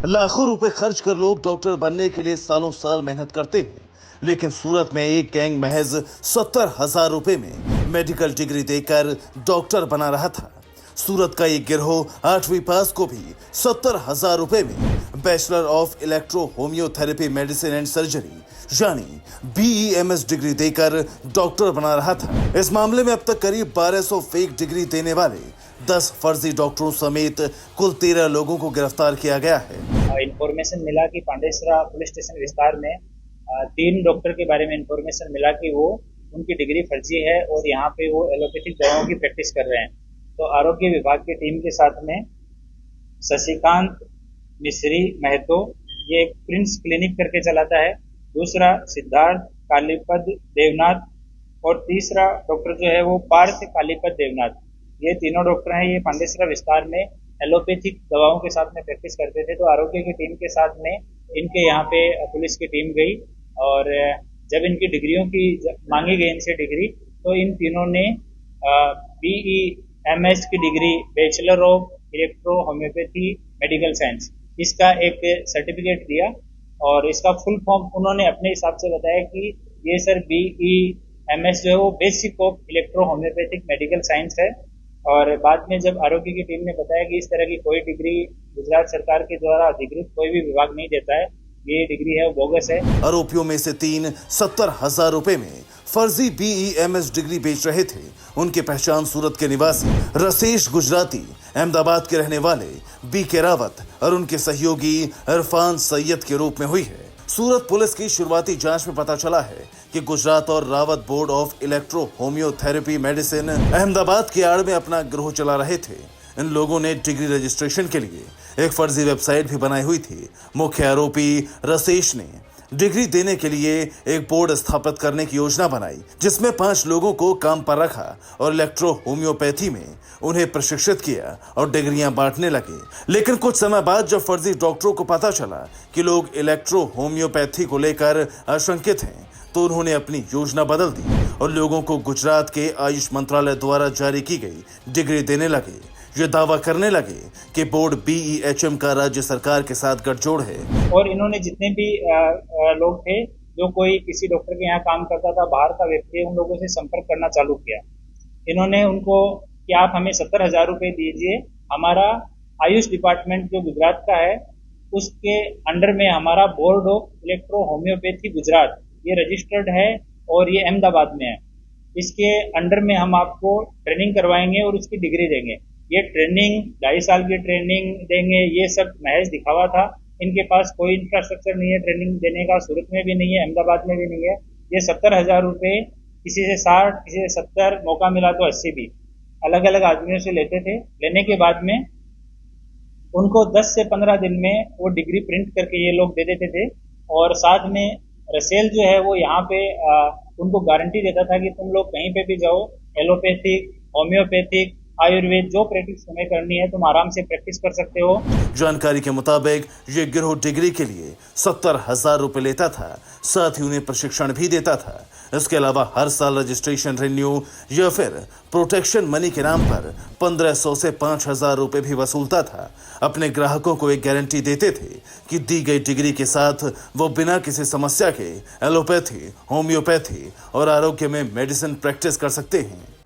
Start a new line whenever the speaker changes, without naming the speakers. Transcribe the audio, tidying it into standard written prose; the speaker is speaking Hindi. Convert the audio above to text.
लाखों रुपए खर्च कर लोग डॉक्टर बनने के लिए सालों साल मेहनत करते हैं, लेकिन सूरत में एक गैंग महज 70,000 रुपए में मेडिकल डिग्री देकर डॉक्टर बना रहा था। सूरत का एक गिरोह 8वीं पास को भी 70,000 रुपए में bachelor of electro homoeotherapy medicine and surgery यानी BEMS डिग्री देकर डॉक्टर बना रहा था। इस मामले में अब तक करीब 1200 फेक डिग्री देने वाले 10 फर्जी डॉक्टरों समेत कुल 13 लोगों को गिरफ्तार किया गया है।
इंफॉर्मेशन मिला कि पांडेसरा पुलिस स्टेशन विस्तार में 3 डॉक्टर के बारे में इंफॉर्मेशन मिला कि वो उनकी डिग्री फर्जी है और यहाँ पे वो एलोपैथिक दवाओं की प्रैक्टिस कर रहे हैं। तो आरोग्य विभाग की टीम के साथ में शशिकांत मिश्री महतो, ये एक प्रिंस क्लिनिक करके चलाता है, दूसरा सिद्धार्थ कालीपद देवनाथ और तीसरा डॉक्टर जो है वो पार्थ कालीपद देवनाथ। ये तीनों डॉक्टर हैं, ये पांडेसरा विस्तार में एलोपैथिक दवाओं के साथ में प्रैक्टिस करते थे। तो आरोग्य की टीम के साथ में इनके यहाँ पे पुलिस की टीम गई और जब इनकी डिग्रियों की मांगी गई इनसे डिग्री, तो इन तीनों ने BEMS की degree bachelor of electro homeopathy medical science इसका एक सर्टिफिकेट दिया और इसका फुल फॉर्म उन्होंने अपने हिसाब से बताया कि ये सर BEMS जो है वो basic of electro homeopathic medical science है। और बाद में जब आरोग्य की टीम ने बताया कि इस तरह की कोई डिग्री गुजरात सरकार के द्वारा अधिकृत कोई भी विभाग नहीं देता है, ये डिग्री है वो बोगस है।
आरोपियों में से 3 70,000 रुपए में फर्जी BEMS डिग्री बेच रहे थे। उनकी पहचान सूरत के निवासी रसेश गुजराती, अहमदाबाद के रहने वाले BK रावत और उनके सहयोगी इरफान सैयद के रूप में हुई है। सूरत पुलिस की शुरुआती जांच में पता चला है कि गुजरात और Rawat board of electro homoeotherapy medicine Ahmedabad की आड़ में अपना गिरोह चला रहे थे। इन लोगों ने डिग्री रजिस्ट्रेशन के लिए एक फर्जी वेबसाइट भी बनाई हुई थी। मुख्य आरोपी रसेश ने डिग्री देने के लिए एक बोर्ड स्थापित करने की योजना बनाई, जिसमें 5 लोगों को काम पर रखा और इलेक्ट्रो होम्योपैथी में उन्हें प्रशिक्षित किया और डिग्रियां बांटने लगे। लेकिन कुछ समय बाद जब फर्जी डॉक्टरों को पता चला कि लोग इलेक्ट्रो होम्योपैथी को लेकर आशंकित हैं, तो उन्होंने अपनी योजना बदल दी और लोगों को गुजरात के आयुष मंत्रालय द्वारा जारी की गई डिग्री देने लगे। ये दावा करने लगे कि बोर्ड BEHM का राज्य सरकार के साथ गठजोड़ है।
और इन्होंने जितने भी लोग थे, जो कोई किसी डॉक्टर के यहाँ काम करता था, बाहर का व्यक्ति, उन लोगों से संपर्क करना चालू किया। इन्होंने उनको कि आप हमें 70,000 रुपए दीजिए, हमारा आयुष डिपार्टमेंट जो गुजरात का है उसके अंडर में हमारा board of electro homeopathy Gujarat ये रजिस्टर्ड है और ये अहमदाबाद में है। इसके अंडर में हम आपको ट्रेनिंग करवाएंगे और उसकी डिग्री देंगे। ये ट्रेनिंग 2.5 साल की ट्रेनिंग देंगे, ये सब महज दिखावा था। इनके पास कोई इंफ्रास्ट्रक्चर नहीं है ट्रेनिंग देने का, सूरत में भी नहीं है, अहमदाबाद में भी नहीं है। ये 70,000 रुपए किसी से 60, किसी से 70, मौका मिला तो 80 भी अलग अलग आदमियों से लेते थे। लेने के बाद में उनको 10 से 15 दिन में वो डिग्री प्रिंट करके ये लोग दे देते थे और साथ में रसेल जो है वो यहाँ पे उनको गारंटी देता था कि तुम लोग कहीं पे भी जाओ, एलोपैथिक, होम्योपैथिक, आयुर्वेद जो प्रैक्टिस तुम्हें करनी है तुम आराम से प्रैक्टिस कर सकते हो।
जानकारी के मुताबिक ये गिरोह डिग्री के लिए 70,000 रुपए लेता था, साथ ही उन्हें प्रशिक्षण भी देता था। इसके अलावा हर साल रजिस्ट्रेशन रिन्यू या फिर प्रोटेक्शन मनी के नाम पर 1,500 से 5,000 रुपए भी वसूलता था। अपने ग्राहकों को एक गारंटी देते थे कि दी गई डिग्री के साथ वो बिना किसी समस्या के एलोपैथी, होम्योपैथी और आरोग्य में मेडिसिन प्रैक्टिस कर सकते हैं।